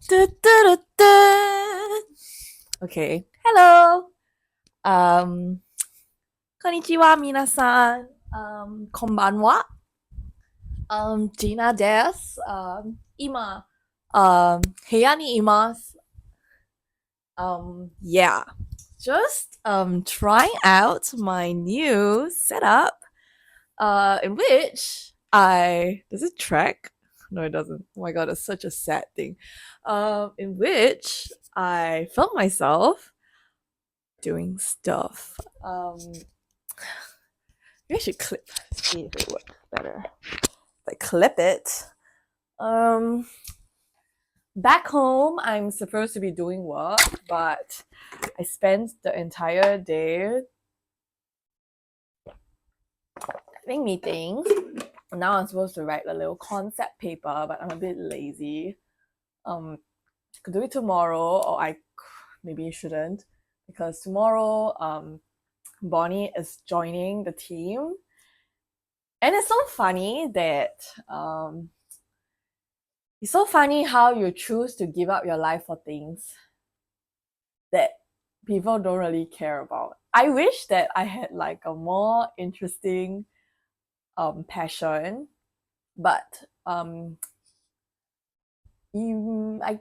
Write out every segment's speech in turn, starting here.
Du, du, du, du. Okay. Hello. Um, konnichiwa, minasan. Konbanwa. Gina des. Ima. Heya ni imasu. Yeah. Just trying out my new setup. In which does it track? No, it doesn't. Oh my god, it's such a sad thing. In which I filmed myself doing stuff. Maybe I should clip. See if it works better. If I clip it. Um, Back home, I'm supposed to be doing work, but I spent the entire day having meetings. Now I'm supposed to write a little concept paper, but I'm a bit lazy. I could do it tomorrow, or I maybe shouldn't, because tomorrow Bonnie is joining the team. And it's so funny that it's so funny how you choose to give up your life for things that people don't really care about. I wish that I had like a more interesting passion, but I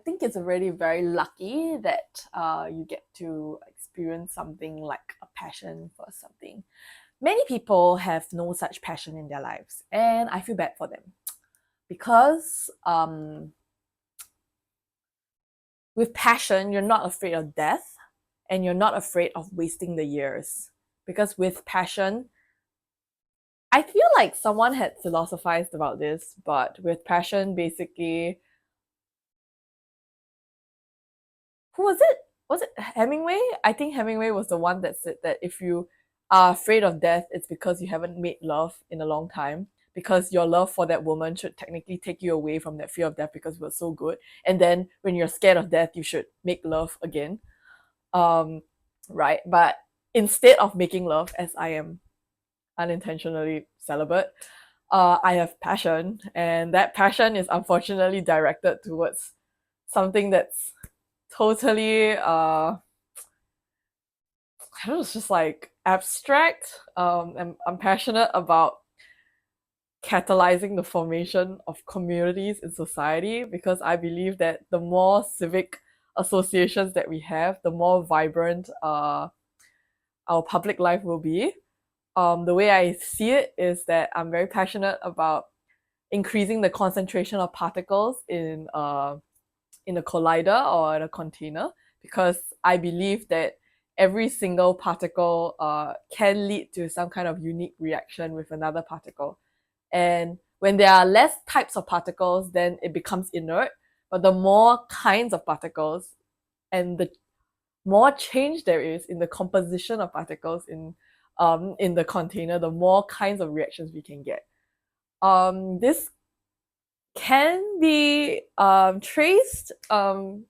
think it's already very lucky that you get to experience something like a passion for something. Many people have no such passion in their lives, and I feel bad for them because with passion, you're not afraid of death and you're not afraid of wasting the years. Because with passion, I feel like someone had philosophized about this, but with passion, basically, who was it? Was it Hemingway? I think Hemingway was the one that said that if you are afraid of death, it's because you haven't made love in a long time. Because your love for that woman should technically take you away from that fear of death because it was so good. And then when you're scared of death, you should make love again. Um, right? But instead of making love, as I am unintentionally celibate, I have passion, and that passion is unfortunately directed towards something that's totally I don't know, it's just like abstract. I'm passionate about catalyzing the formation of communities in society because I believe that the more civic associations that we have, the more vibrant our public life will be. The way I see it is that I'm very passionate about increasing the concentration of particles in a collider or in a container because I believe that every single particle can lead to some kind of unique reaction with another particle. And when there are less types of particles, then it becomes inert. But the more kinds of particles and the more change there is in the composition of particles in the container, the more kinds of reactions we can get. This can be traced to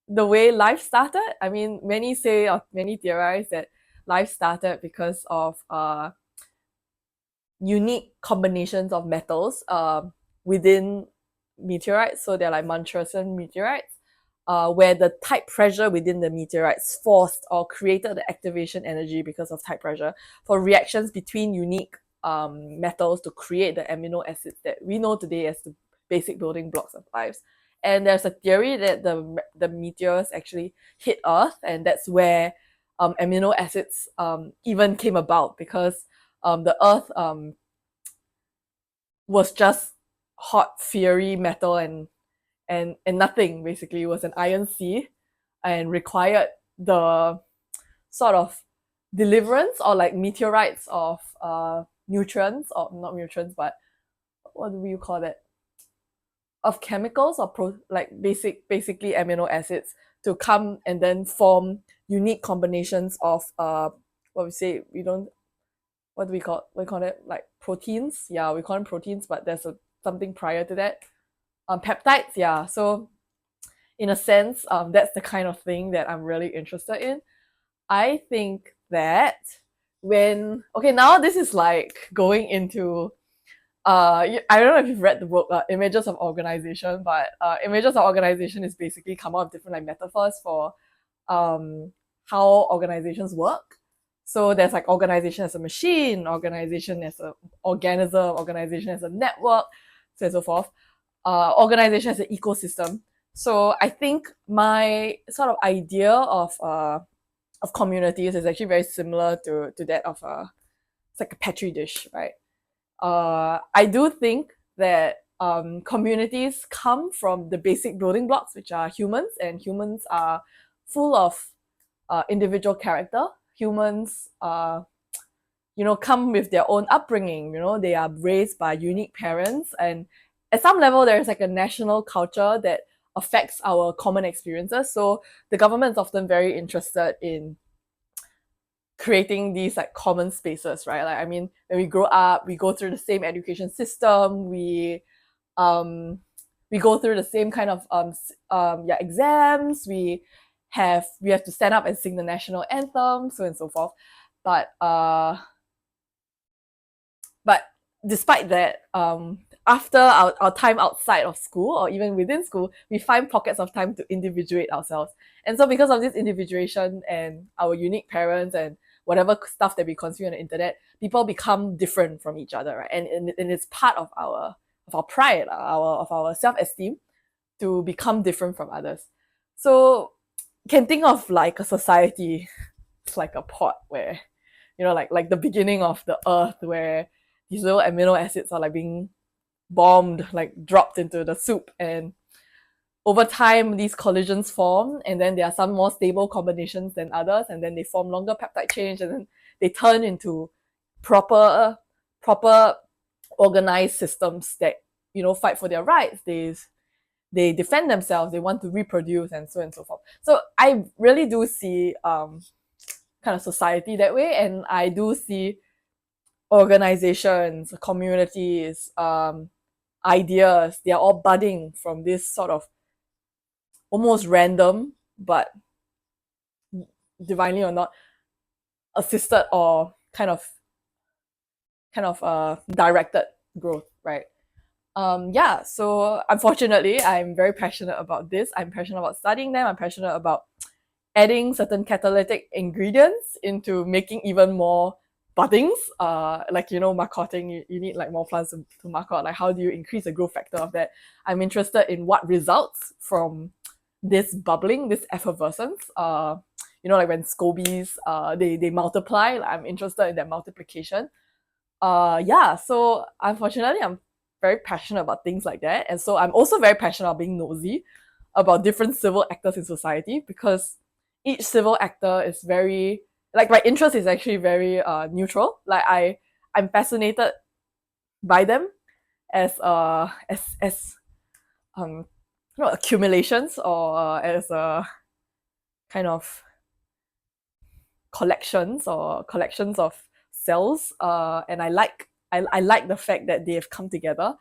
the way life started. I mean, many say or many theorize that life started because of unique combinations of metals within meteorites. So they're like Munchausen meteorites, where the tight pressure within the meteorites forced or created the activation energy because of tight pressure for reactions between unique metals to create the amino acids that we know today as the basic building blocks of lives. And there's a theory that the meteors actually hit Earth, and that's where amino acids even came about because the Earth was just hot, fiery metal and nothing. Basically, it was an iron sea, and required the sort of deliverance or like meteorites of nutrients, or not nutrients, but what do you call that? Of chemicals or like basically amino acids to come and then form unique combinations of what we say we don't what do we call it, like proteins. Yeah, we call them proteins, but there's something prior to that, peptides. Yeah, so in a sense, that's the kind of thing that I'm really interested in. I think that when okay, now this is like going into I don't know if you've read the book Images of Organization, but Images of Organization is basically come up with different like metaphors for how organizations work. So there's like organization as a machine, organization as an organism, organization as a network, so on and so forth. Organization as an ecosystem. So I think my sort of idea of communities is actually very similar to that of it's like a petri dish, right? I do think that communities come from the basic building blocks, which are humans, and humans are full of individual character. Humans, come with their own upbringing. They are raised by unique parents, and at some level, there is like a national culture that affects our common experiences. So the government is often very interested in creating these like common spaces, right? Like, I mean, when we grow up, we go through the same education system, um we go through the same kind of exams, we have to stand up and sing the national anthem, so on and so forth. But despite that, after our time outside of school or even within school, we find pockets of time to individuate ourselves. And so because of this individuation and our unique parents and whatever stuff that we consume on the internet, people become different from each other, right? And it's part of our pride, of our self-esteem to become different from others. So you can think of like a society, it's like a pot where, like the beginning of the earth, where these little amino acids are like being bombed, like dropped into the soup, and over time these collisions form, and then there are some more stable combinations than others, and then they form longer peptide chains, and then they turn into proper organized systems that fight for their rights. They defend themselves, they want to reproduce, and so on and so forth. So I really do see kind of society that way, and I do see organizations, communities, ideas, they are all budding from this sort of almost random, but divinely or not, assisted or kind of directed growth, right? So unfortunately, I'm very passionate about this. I'm passionate about studying them. I'm passionate about adding certain catalytic ingredients into making even more buddings. Marcoting, you need like more plants to marcot. Like, how do you increase the growth factor of that? I'm interested in what results from this bubbling, this effervescence. Like when scobies, they multiply. Like, I'm interested in that multiplication. So unfortunately, I'm very passionate about things like that. And so I'm also very passionate about being nosy about different civil actors in society, because each civil actor is very, like, my interest is actually very neutral. Like, I'm fascinated by them as accumulations, or as kind of collections of cells, and I like the fact that they have come together.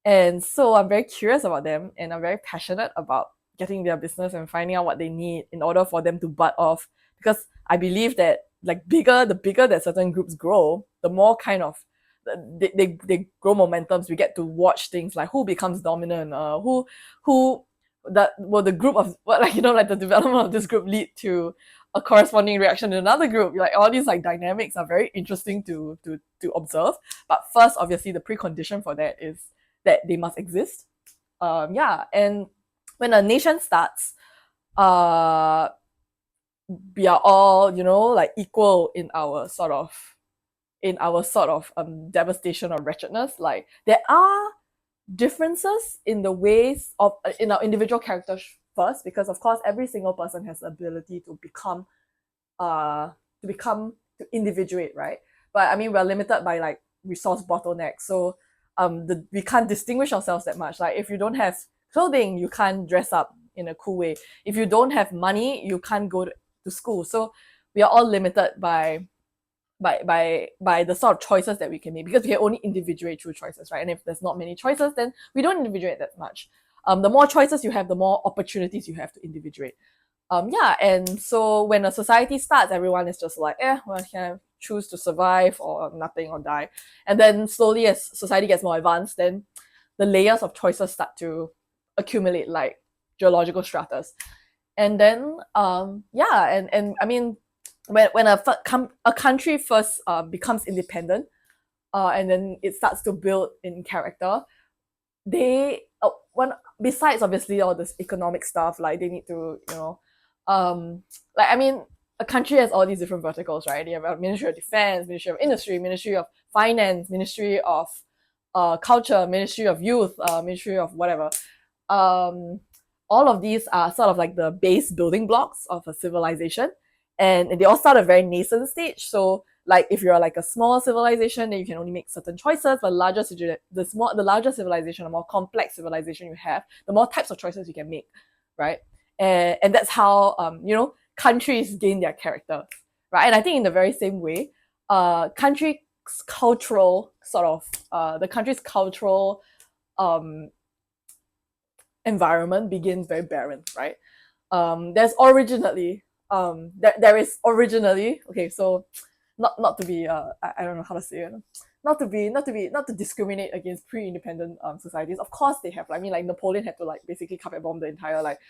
And so I'm very curious about them, and I'm very passionate about getting their business and finding out what they need in order for them to bud off. Because I believe that, like, the bigger that certain groups grow, the more kind of they grow momentums. We get to watch things like who becomes dominant, who that will the group of the development of this group lead to a corresponding reaction in another group. Like, all these like dynamics are very interesting to observe. But first, obviously, the precondition for that is that they must exist. And when a nation starts, we are all, like, equal in our sort of devastation or wretchedness. Like, there are differences in the ways of in our individual characters first, because of course every single person has the ability to become to individuate, right? But I mean, we're limited by like resource bottlenecks. So we can't distinguish ourselves that much. Like, if you don't have clothing, you can't dress up in a cool way. If you don't have money, you can't go to school. So we are all limited by the sort of choices that we can make, because we can only individuate through choices, right? And if there's not many choices, then we don't individuate that much. The more choices you have, the more opportunities you have to individuate. And so when a society starts, everyone is just like, choose to survive or nothing or die. And then slowly, as society gets more advanced, then the layers of choices start to accumulate, like geological stratas. And then and I mean, when a country first becomes independent, and then it starts to build in character, they when besides obviously all this economic stuff, like they need to, like I mean, a country has all these different verticals, right? They have a Ministry of Defense, Ministry of Industry, Ministry of Finance, Ministry of Culture, Ministry of Youth, Ministry of whatever. All of these are sort of like the base building blocks of a civilization, and they all start at a very nascent stage. So like if you're like a small civilization, then you can only make certain choices, but the larger civilization, the more complex civilization you have, the more types of choices you can make, right? And that's how countries gain their character, right? And I think in the very same way, country's cultural sort of the country's cultural environment begins very barren, right? There's originally there is originally, okay, so not to be I don't know how to say it, not to discriminate against pre-independent societies. Of course they have, I mean, like Napoleon had to like basically carpet bomb the entire like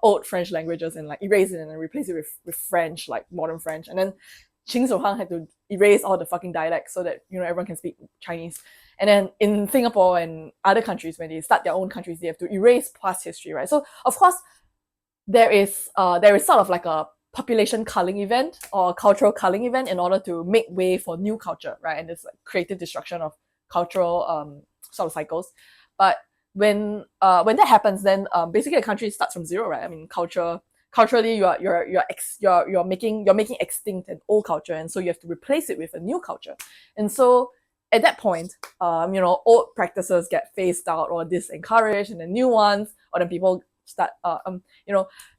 old French languages and like erase it and then replace it with French, like modern French. And then Qin Shi Huang had to erase all the fucking dialects so that everyone can speak Chinese. And then in Singapore and other countries, when they start their own countries, they have to erase past history, right? So of course there is sort of like a population culling event or cultural culling event in order to make way for new culture, right? And this like creative destruction of cultural sort of cycles. But when that happens, then basically the country starts from zero, right? I mean, culturally you're making extinct an old culture, and so you have to replace it with a new culture. And so at that point, old practices get phased out or disencouraged, and then new ones, or then people start,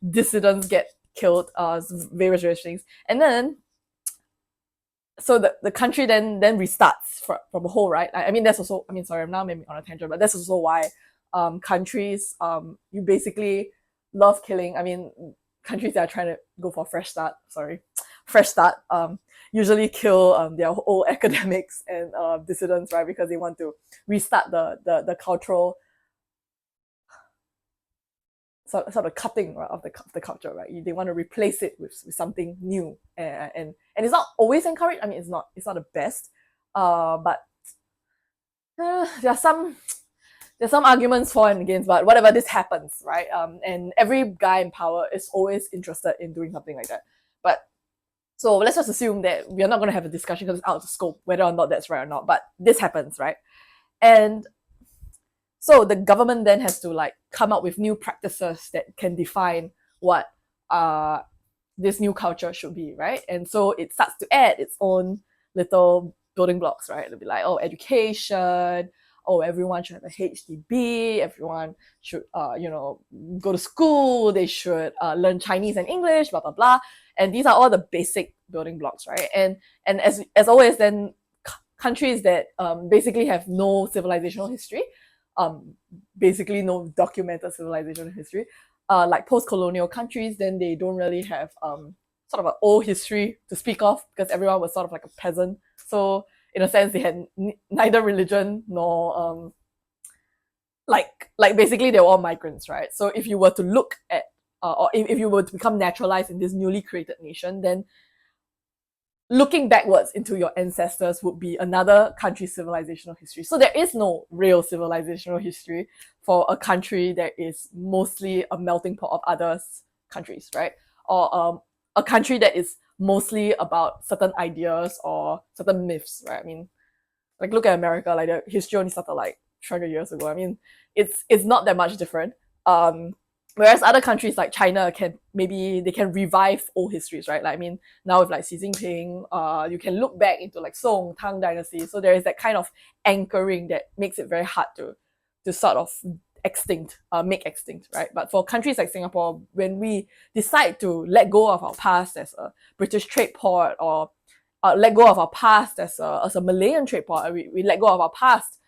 dissidents get killed, various things, and then so the country then restarts from a whole, right? I mean, that's also, I mean, sorry, I'm now maybe on a tangent, but that's also why countries, you basically love killing. I mean, countries that are trying to go for fresh start, usually kill their old academics and dissidents, right? Because they want to restart the cultural sort of cutting, right, of the culture, right? They want to replace it with something new, and it's not always encouraged. I mean, it's not the best, but there are some arguments for and against, but whatever, this happens, right? And every guy in power is always interested in doing something like that. But so let's just assume that we are not going to have a discussion because it's out of scope whether or not that's right or not. But this happens, right? And so the government then has to like come up with new practices that can define what this new culture should be, right? And so it starts to add its own little building blocks, right? It'll be like, oh, education. Oh, everyone should have a HDB. Everyone should, go to school. They should learn Chinese and English, blah blah blah. And these are all the basic building blocks, right? And as always, then countries that basically have no civilizational history, basically no documented civilizational history, like post-colonial countries, then they don't really have sort of an old history to speak of because everyone was sort of like a peasant. So in a sense, they had neither religion nor like basically they were all migrants, right? So if you were to look at or if you were to become naturalized in this newly created nation, then looking backwards into your ancestors would be another country's civilizational history. So there is no real civilizational history for a country that is mostly a melting pot of other countries, right? Or a country that is mostly about certain ideas or certain myths, right? I mean, like look at America, like the history only started like 300 years ago. I mean, it's not that much different. Whereas other countries like China can revive old histories, right? Like I mean, now with like Xi Jinping, you can look back into like Song Tang dynasty. So there is that kind of anchoring that makes it very hard to sort of make extinct, right? But for countries like Singapore, when we decide to let go of our past as a British trade port, or let go of our past as a Malayan trade port, we let go of our past,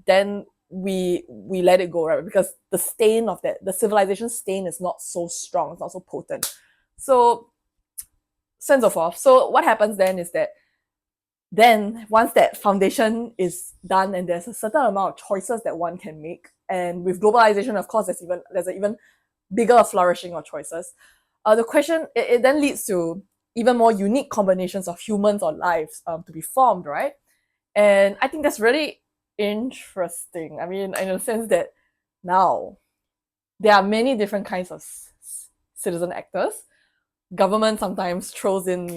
then we let it go, right? Because the stain of the civilization stain is not so strong, it's not so potent. So so on and so forth. So what happens then is that then once that foundation is done and there's a certain amount of choices that one can make, and with globalization, of course, there's an even bigger flourishing of choices. The question, it then leads to even more unique combinations of humans or lives to be formed, right? And I think that's really interesting. I mean, in a sense that now there are many different kinds of citizen actors. Government sometimes throws in,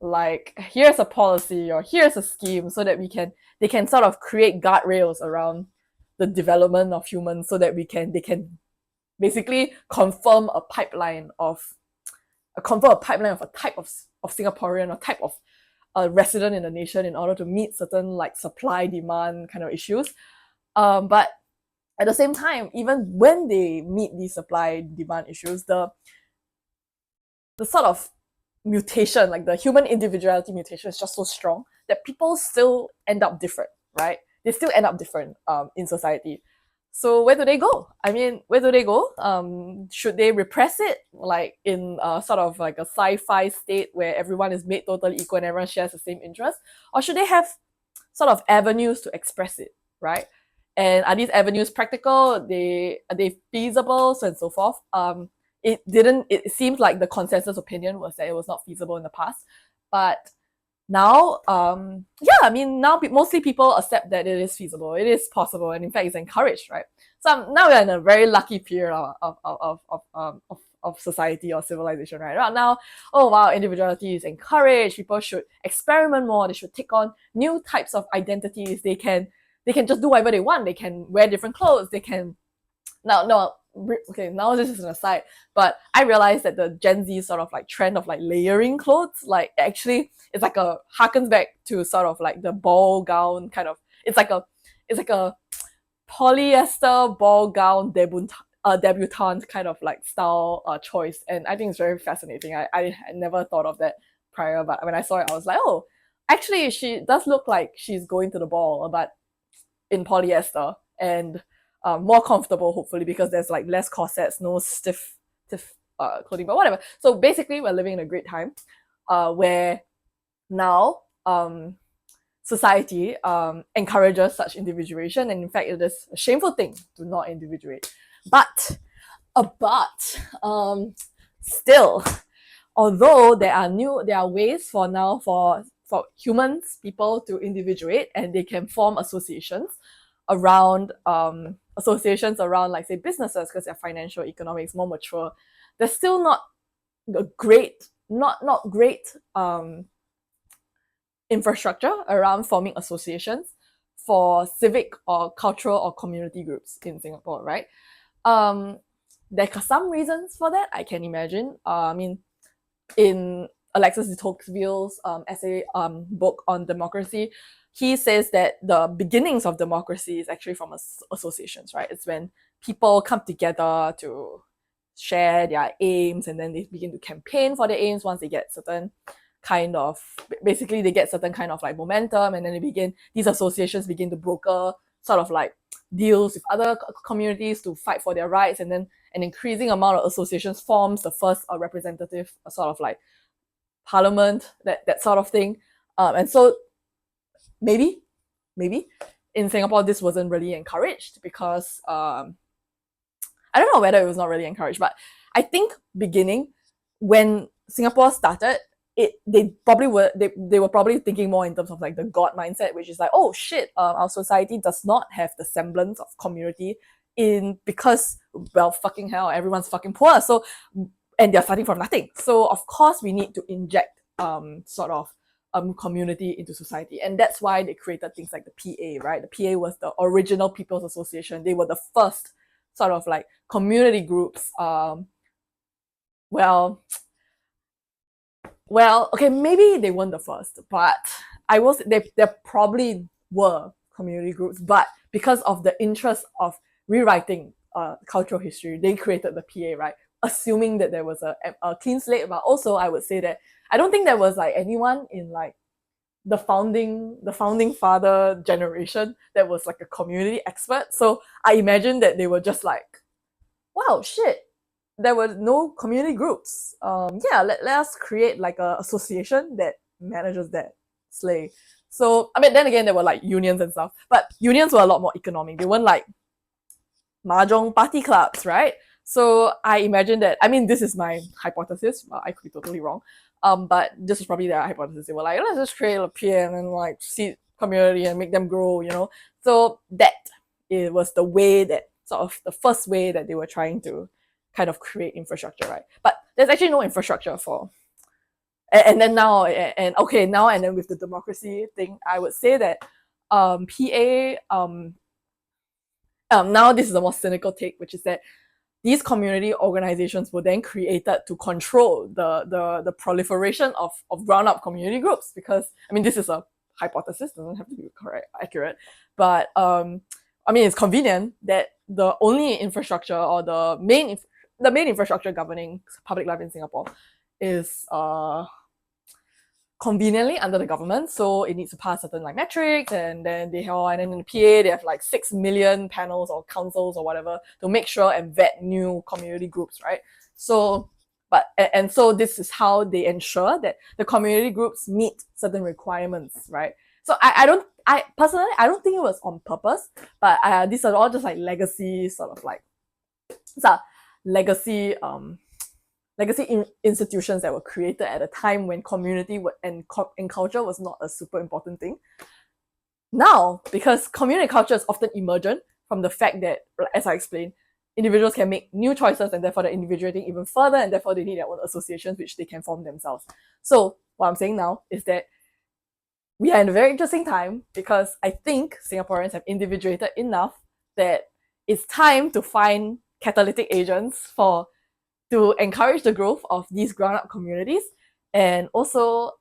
like, here's a policy or here's a scheme so that they can sort of create guardrails around the development of humans so that they can basically confirm a pipeline of a type of Singaporean or type of a resident in the nation in order to meet certain like supply demand kind of issues. But at the same time, even when they meet these supply demand issues, the sort of mutation, like the human individuality mutation, is just so strong that people still end up different, right? They still end up different in society. So where do they go? I mean, where do they go? Should they repress it, like in sort of like a sci-fi state where everyone is made totally equal and everyone shares the same interest, or should they have sort of avenues to express it, right? And are these avenues practical? Are they feasible, so on and so forth? It seems like the consensus opinion was that it was not feasible in the past, but now, yeah, I mean, now mostly people accept that it is feasible, it is possible, and in fact, it's encouraged, right? So now we're in a very lucky period of society or civilization, right? Right now, oh wow, individuality is encouraged. People should experiment more. They should take on new types of identities. They can just do whatever they want. They can wear different clothes. They can okay, now this is an aside, but I realized that the Gen Z sort of like trend of like layering clothes, like actually it's like a harkens back to sort of like the ball gown kind of, it's like a polyester ball gown debutante kind of like style choice. And I think it's very fascinating. I never thought of that prior, but when I saw it, I was like, oh, actually she does look like she's going to the ball, but in polyester, and more comfortable, hopefully, because there's like less corsets, no stiff clothing, but whatever. So basically, we're living in a great time where now society encourages such individuation, and in fact, it is a shameful thing to not individuate. But still, although there are ways for now for humans, people to individuate, and they can form associations around like say businesses because their financial economics more mature. There's still not a great infrastructure around forming associations for civic or cultural or community groups in Singapore, right? There are some reasons for that, I can imagine. I mean, in Alexis de Tocqueville's essay book on democracy, he says that the beginnings of democracy is actually from associations, right? It's when people come together to share their aims, and then they begin to campaign for their aims once they get certain kind of, basically they get certain kind of like momentum, and then these associations begin to broker sort of like deals with other communities to fight for their rights, and then an increasing amount of associations forms the first representative sort of like parliament, that sort of thing. And so maybe in Singapore this wasn't really encouraged because I don't know whether it was not really encouraged, but I think beginning when Singapore started, they were probably thinking more in terms of like the God mindset, which is like, oh shit, our society does not have the semblance of community because, well, fucking hell, everyone's fucking poor, so, and they're starting from nothing. So of course we need to inject sort of community into society, and that's why they created things like the PA, right? The PA was the original People's Association. They were the first sort of like community groups. Well, okay, maybe they weren't the first, but there probably were community groups, but because of the interest of rewriting cultural history, they created the PA, right? Assuming that there was a clean slate, but also I would say that I don't think there was like anyone in like the founding father generation that was like a community expert. So I imagine that they were just like, wow, shit, there were no community groups. Let us create like a association that manages that slay. So I mean, then again, there were like unions and stuff, but unions were a lot more economic. They weren't like mahjong party clubs, right? So I imagine that, I mean, this is my hypothesis. I could be totally wrong. But this is probably their hypothesis. They were like, let's just create a PN and like seed community and make them grow, you know? So that it was the way that sort of the first way that they were trying to kind of create infrastructure, right? But there's actually no infrastructure for, and then now, and okay, now and then with the democracy thing, I would say that PA, now this is a more cynical take, which is that these community organizations were then created to control the proliferation of ground up community groups, because I mean, this is a hypothesis, doesn't have to be correct, accurate, but I mean, it's convenient that the only infrastructure or the main infrastructure governing public life in Singapore is conveniently under the government, so it needs to pass certain like metrics, and then they have, and then in the PA they have like 6 million panels or councils or whatever to make sure and vet new community groups, right? So, but and so this is how they ensure that the community groups meet certain requirements, right? So I personally I don't think it was on purpose, but these are all just like legacy sort of like, so legacy institutions that were created at a time when community and culture was not a super important thing. Now, because community culture is often emergent from the fact that, as I explained, individuals can make new choices and therefore they're individuating even further, and therefore they need their own associations which they can form themselves. So what I'm saying now is that we are in a very interesting time, because I think Singaporeans have individuated enough that it's time to find catalytic agents to encourage the growth of these ground-up communities, and also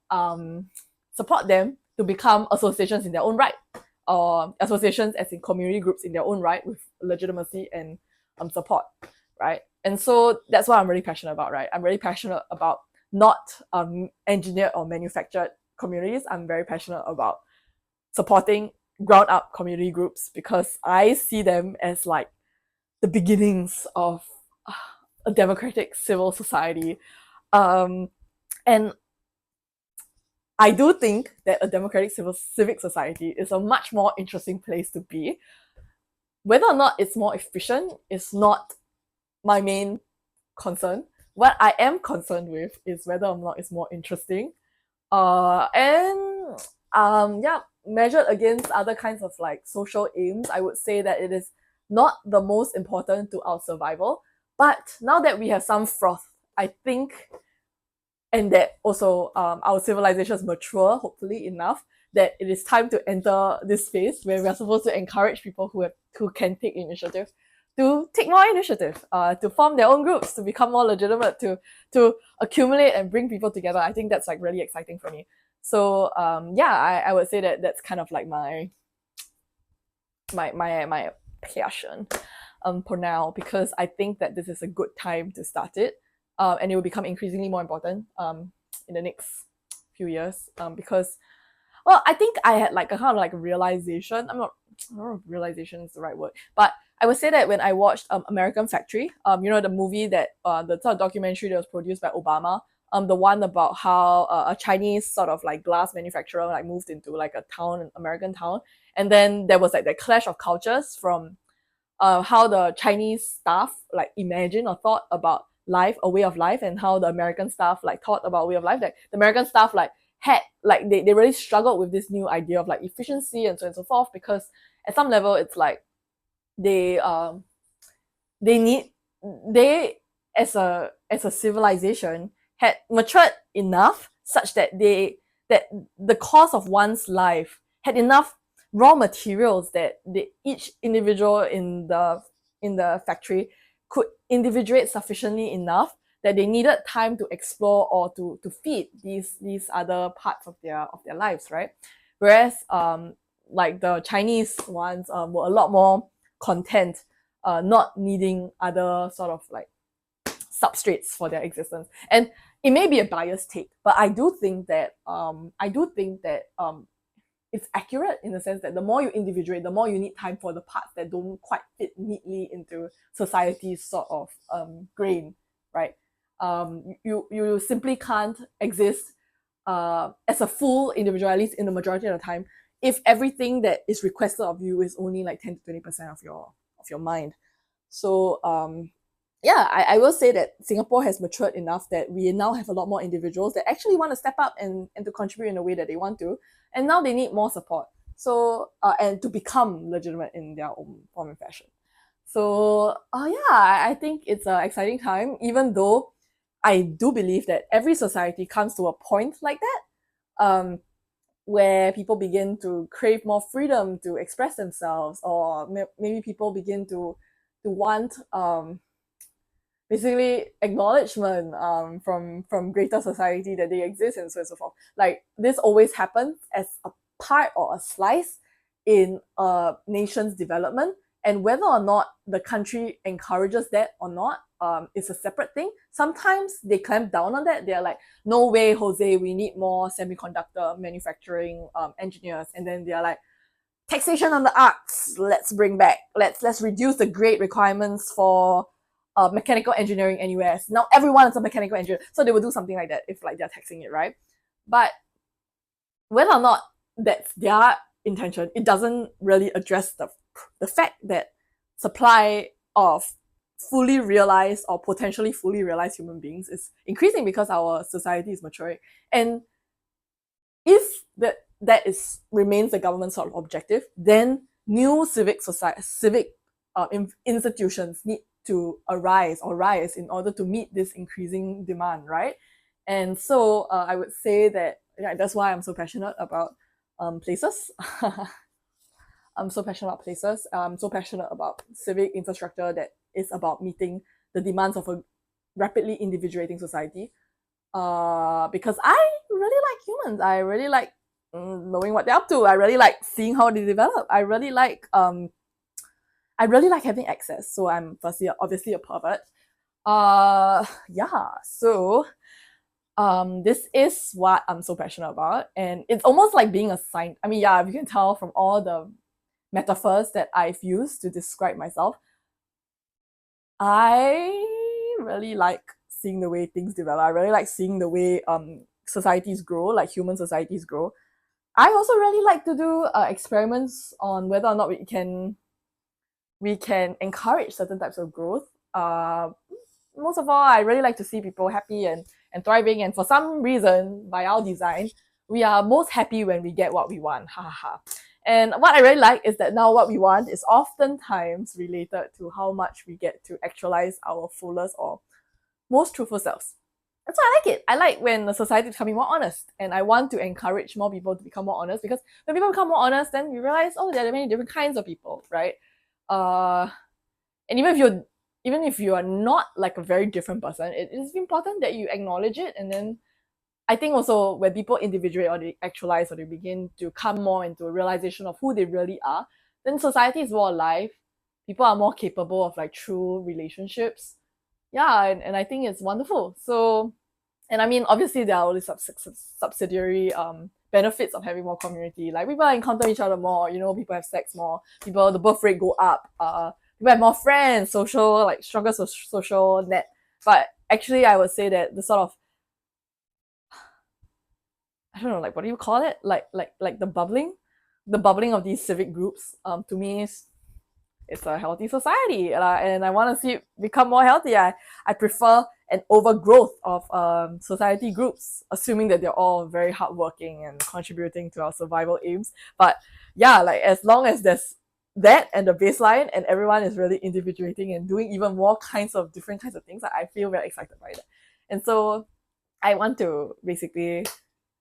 support them to become associations in their own right, or associations as in community groups in their own right with legitimacy and support, right? And so that's what I'm really passionate about, right? I'm really passionate about not engineered or manufactured communities. I'm very passionate about supporting ground-up community groups, because I see them as like the beginnings of a democratic civil society. And I do think that a democratic civic society is a much more interesting place to be. Whether or not it's more efficient is not my main concern. What I am concerned with is whether or not it's more interesting. Measured against other kinds of like social aims, I would say that it is not the most important to our survival. But now that we have some froth, I think, and that also our civilization is mature, hopefully enough, that it is time to enter this phase where we are supposed to encourage people who can take initiative to take more initiative, to form their own groups, to become more legitimate, to accumulate and bring people together. I think that's like really exciting for me. So I would say that that's kind of like my passion for now, because I think that this is a good time to start it, and it will become increasingly more important in the next few years, because, well, I think I had like a kind of like a realization. I don't know if realization is the right word, but I would say that when I watched American Factory, you know, the movie that the sort of documentary that was produced by Obama, the one about how a Chinese sort of like glass manufacturer like moved into like a town, an American town, and then there was like the clash of cultures from how the Chinese staff like imagined or thought about life, a way of life, and how the American staff like thought about a way of life. Like the American staff like had like they really struggled with this new idea of like efficiency and so on and so forth, because at some level it's like they as a civilization had matured enough such that the course of one's life had enough raw materials that each individual in the factory could individuate sufficiently enough that they needed time to explore or to feed these other parts of their lives, right? Whereas like the Chinese ones were a lot more content, not needing other sort of like substrates for their existence. And it may be a biased take, but I do think that it's accurate in the sense that the more you individuate, the more you need time for the parts that don't quite fit neatly into society's sort of grain, right? You simply can't exist as a full individual, at least in the majority of the time, if everything that is requested of you is only like 10 to 20% of your mind. So yeah, I will say that Singapore has matured enough that we now have a lot more individuals that actually want to step up and to contribute in a way that they want to. And now they need more support. So, and to become legitimate in their own form and fashion. So, yeah, I think it's an exciting time, even though I do believe that every society comes to a point like that, where people begin to crave more freedom to express themselves, or maybe people begin to want basically acknowledgement from greater society that they exist, and so on and so forth. Like this always happens as a part or a slice in a nation's development, and whether or not the country encourages that or not is a separate thing. Sometimes they clamp down on that. They're like, no way, Jose, we need more semiconductor manufacturing engineers. And then they're like, taxation on the arts, let's bring back, let's reduce the grade requirements for mechanical engineering anywhere. Now everyone is a mechanical engineer. So they will do something like that if like they're taxing it, right? But whether or not that's their intention, it doesn't really address the fact that supply of fully realized or potentially fully realized human beings is increasing because our society is maturing. And if that remains the government's sort of objective, then new civic institutions need to rise in order to meet this increasing demand, right? And so I would say that that's why I'm so passionate about places. I'm so passionate about places. I'm so passionate about civic infrastructure that is about meeting the demands of a rapidly individuating society. Because I really like humans. I really like knowing what they're up to. I really like seeing how they develop. I really like having access. So I'm firstly obviously a pervert. Yeah. So this is what I'm so passionate about, and it's almost like being a scientist. I mean, yeah, if you can tell from all the metaphors that I've used to describe myself, I really like seeing the way things develop. I really like seeing the way societies grow, like human societies grow. I also really like to do experiments on whether or not we can encourage certain types of growth. Most of all, I really like to see people happy and thriving. And for some reason, by our design, we are most happy when we get what we want. Ha ha ha. And what I really like is that now what we want is oftentimes related to how much we get to actualize our fullest or most truthful selves. That's why I like it. I like when the society is becoming more honest, and I want to encourage more people to become more honest, because when people become more honest, then you realize, oh, there are many different kinds of people, right? And even if you are not like a very different person, it is important that you acknowledge it. And then I think also when people individuate or they actualize or they begin to come more into a realization of who they really are, then society is more alive. People are more capable of like true relationships. Yeah, and I think it's wonderful. So, and I mean, obviously there are all these subsidiary benefits of having more community. Like people encounter each other more, people have sex more, the birth rate go up, people have more friends, stronger social net. But actually I would say that the sort of, I don't know, like what do you call it? Like the bubbling of these civic groups, to me it's a healthy society, and I want to see it become more healthy. I prefer an overgrowth of society groups, assuming that they're all very hardworking and contributing to our survival aims. But yeah, like as long as there's that and the baseline, and everyone is really individuating and doing even more different kinds of things, I feel very excited by that. And so I want to basically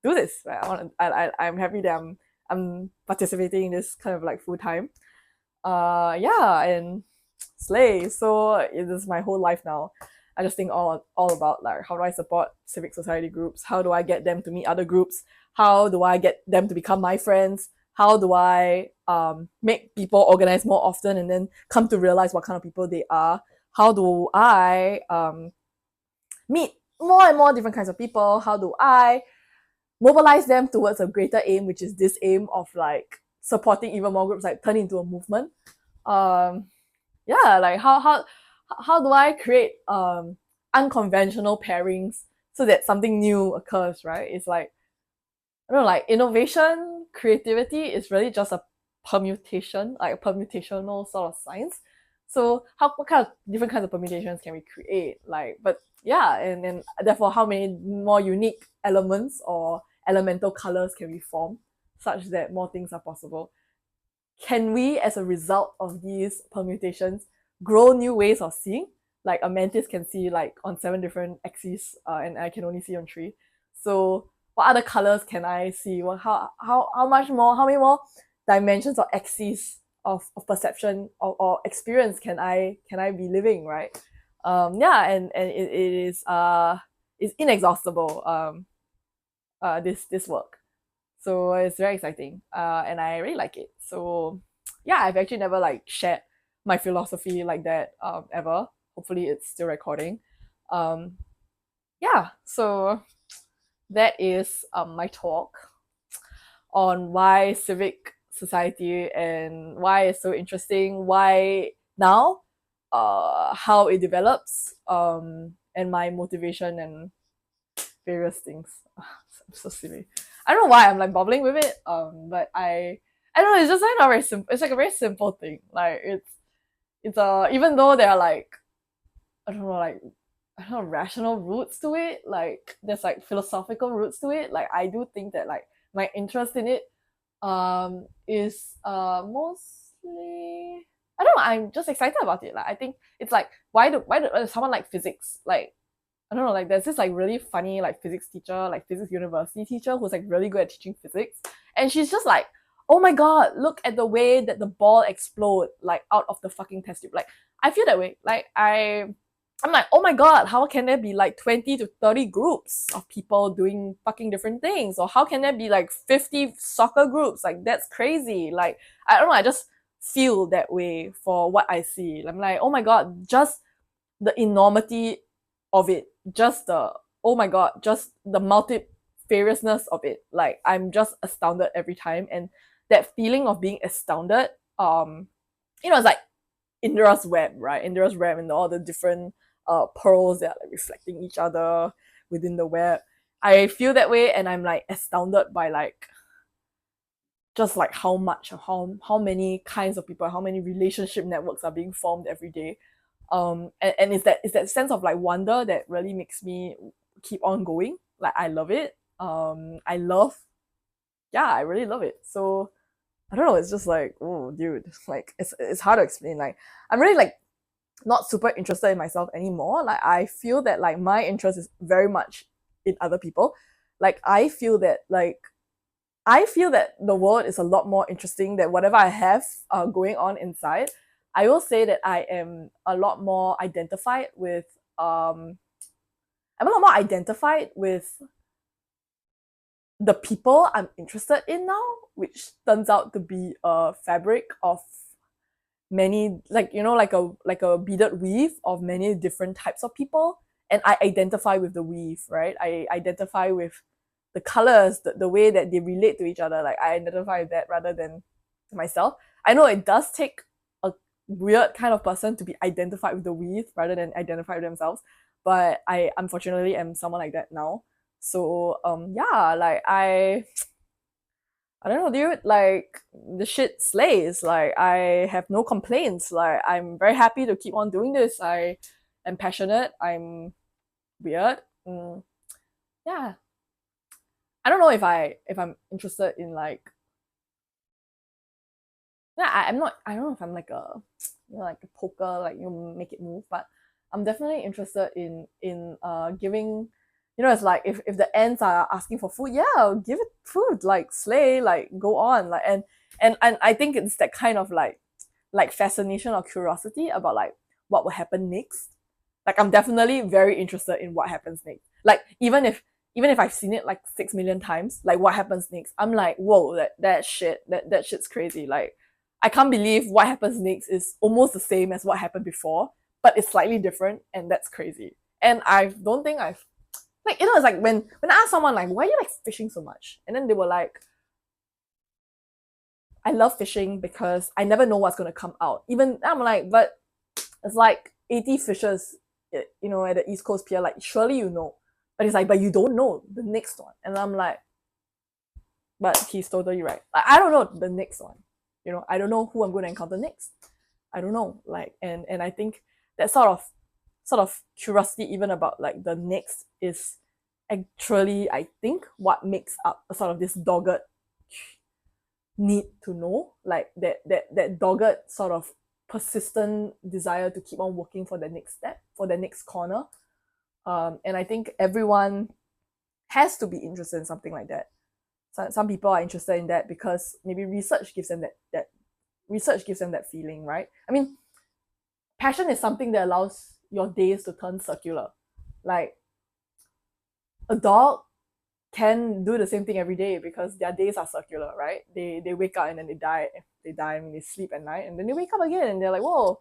do this. Right? I'm happy that I'm participating in this kind of like full time. Yeah, and slay. So it is my whole life now. I just think all about like, how do I support civic society groups? How do I get them to meet other groups? How do I get them to become my friends? How do I make people organize more often and then come to realize what kind of people they are? How do I meet more and more different kinds of people? How do I mobilize them towards a greater aim, which is this aim of like supporting even more groups, like turn into a movement? Yeah, like how do I create unconventional pairings so that something new occurs, right? It's like, I don't know, like innovation, creativity is really just a permutation, like a permutational sort of science. So what kind of different kinds of permutations can we create? Like, but yeah, and therefore how many more unique elements or elemental colors can we form such that more things are possible? Can we, as a result of these permutations, grow new ways of seeing? Like a mantis can see like on 7 different axes, and I can only see on 3. So what other colors can I see? Well, how much more? How many more dimensions or axes of perception or experience can I be living? Right? Yeah, and it is it's inexhaustible. This work. So it's very exciting, and I really like it. So yeah, I've actually never like shared my philosophy like that ever. Hopefully, it's still recording. Um, yeah, so that is my talk on why civic society and why it's so interesting, why now, how it develops, and my motivation and various things. I'm so silly. I don't know why I'm like bubbling with it. But I don't know. It's just like not very simple. It's like a very simple thing. Like it's even though there are like I don't know like I don't know rational roots to it. Like there's like philosophical roots to it. Like I do think that like my interest in it is mostly I don't know. I'm just excited about it. Like I think it's like why do someone like physics like I don't know, like there's this like really funny like physics teacher, like physics university teacher who's like really good at teaching physics. And she's just like, oh my god, look at the way that the ball explode like out of the fucking test tube. Like I feel that way. Like I'm like, oh my god, how can there be like 20 to 30 groups of people doing fucking different things? Or how can there be like 50 soccer groups? Like that's crazy. Like I don't know, I just feel that way for what I see. I'm like, oh my god, just the enormity of it, just the oh my god, just the multifariousness of it. Like I'm just astounded every time, and that feeling of being astounded, it's like Indra's web, right? Indra's web and all the different pearls that are like reflecting each other within the web. I feel that way, and I'm like astounded by like just like how many kinds of people, how many relationship networks are being formed every day. And it's that sense of like wonder that really makes me keep on going. Like I love it. I really love it. So I don't know, it's just like, oh dude, like it's hard to explain. Like I'm really like not super interested in myself anymore. Like I feel that like my interest is very much in other people. Like I feel that the world is a lot more interesting than whatever I have going on inside. I will say that I am a lot more identified with I'm a lot more identified with the people I'm interested in now, which turns out to be a fabric of many like a beaded weave of many different types of people. And I identify with the weave, right? I identify with the colors, the way that they relate to each other. Like I identify with that rather than myself. I know it does take a weird kind of person to be identified with the weave rather than identify with themselves, but I unfortunately am someone like that now. So yeah, like I don't know, dude. Like the shit slays. Like I have no complaints. Like I'm very happy to keep on doing this. I am passionate. I'm weird. Yeah. I don't know if I'm interested in like yeah. I'm not. I don't know if I'm like a like a poker like make it move, but I'm definitely interested in giving. It's like if the ants are asking for food, yeah, give it food, like slay, like go on, like and I think it's that kind of like fascination or curiosity about like what will happen next. Like I'm definitely very interested in what happens next. Like even if I've seen it like 6 million times, like what happens next, I'm like, whoa, that shit's crazy. Like I can't believe what happens next is almost the same as what happened before, but it's slightly different, and that's crazy. And I don't think I've like it's like when I ask someone like why are you like fishing so much, and then they were like, I love fishing because I never know what's gonna come out. Even I'm like, but it's like 80 fishes you know, at the East Coast Pier, like surely you know. But it's like, but you don't know the next one. And I'm like, but he's totally right. Like, I don't know the next one. You know, I don't know who I'm going to encounter next. I don't know. Like, and I think that sort of curiosity even about like the next is actually, I think, what makes up sort of this dogged need to know, like that dogged sort of persistent desire to keep on working for the next step, for the next corner. And I think everyone has to be interested in something like that. Some people are interested in that because maybe research gives them that research gives them that feeling, right? I mean, passion is something that allows your days to turn circular. Like a dog can do the same thing every day because their days are circular, right? They wake up and then they die. They die and they sleep at night and then they wake up again and they're like, whoa,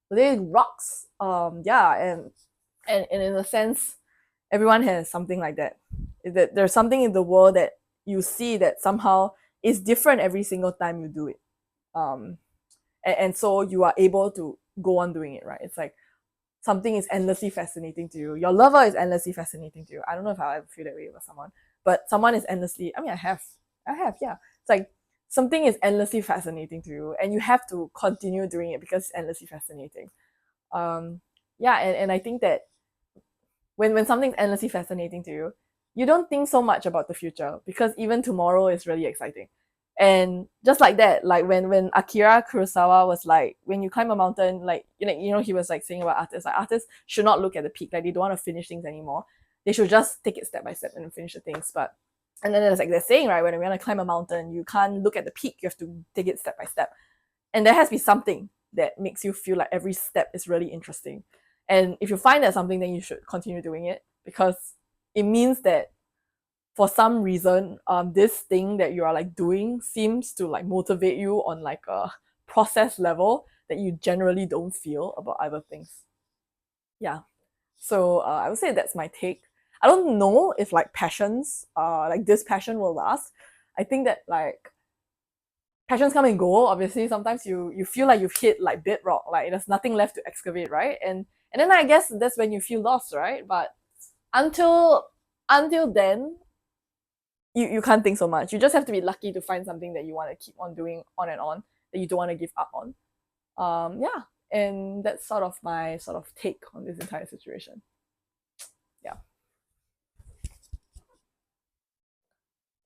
the day rocks. Yeah, and in a sense, everyone has something like that. That there's something in the world that you see that somehow is different every single time you do it. And so you are able to go on doing it, right? It's like something is endlessly fascinating to you. Your lover is endlessly fascinating to you. I don't know if I'll ever feel that way with someone, but someone is endlessly, I mean, I have, yeah. It's like something is endlessly fascinating to you and you have to continue doing it because it's endlessly fascinating. Yeah, and I think that when something's endlessly fascinating to you, you don't think so much about the future because even tomorrow is really exciting. And just like that, like when Akira Kurosawa was like, when you climb a mountain, like he was like saying about artists, like artists should not look at the peak, like they don't want to finish things anymore. They should just take it step by step and finish the things. But and then there's like they're saying, right, when we want to climb a mountain, you can't look at the peak, you have to take it step by step. And there has to be something that makes you feel like every step is really interesting. And if you find that something, then you should continue doing it because it means that for some reason, this thing that you are like doing seems to like motivate you on like a process level that you generally don't feel about other things. Yeah. So I would say that's my take. I don't know if like passions, like this passion will last. I think that like passions come and go. Obviously, sometimes you feel like you've hit like bedrock, like there's nothing left to excavate, right? And then I guess that's when you feel lost, right? But until then, you can't think so much. You just have to be lucky to find something that you want to keep on doing on and on, that you don't want to give up on. Yeah, and that's sort of my sort of take on this entire situation.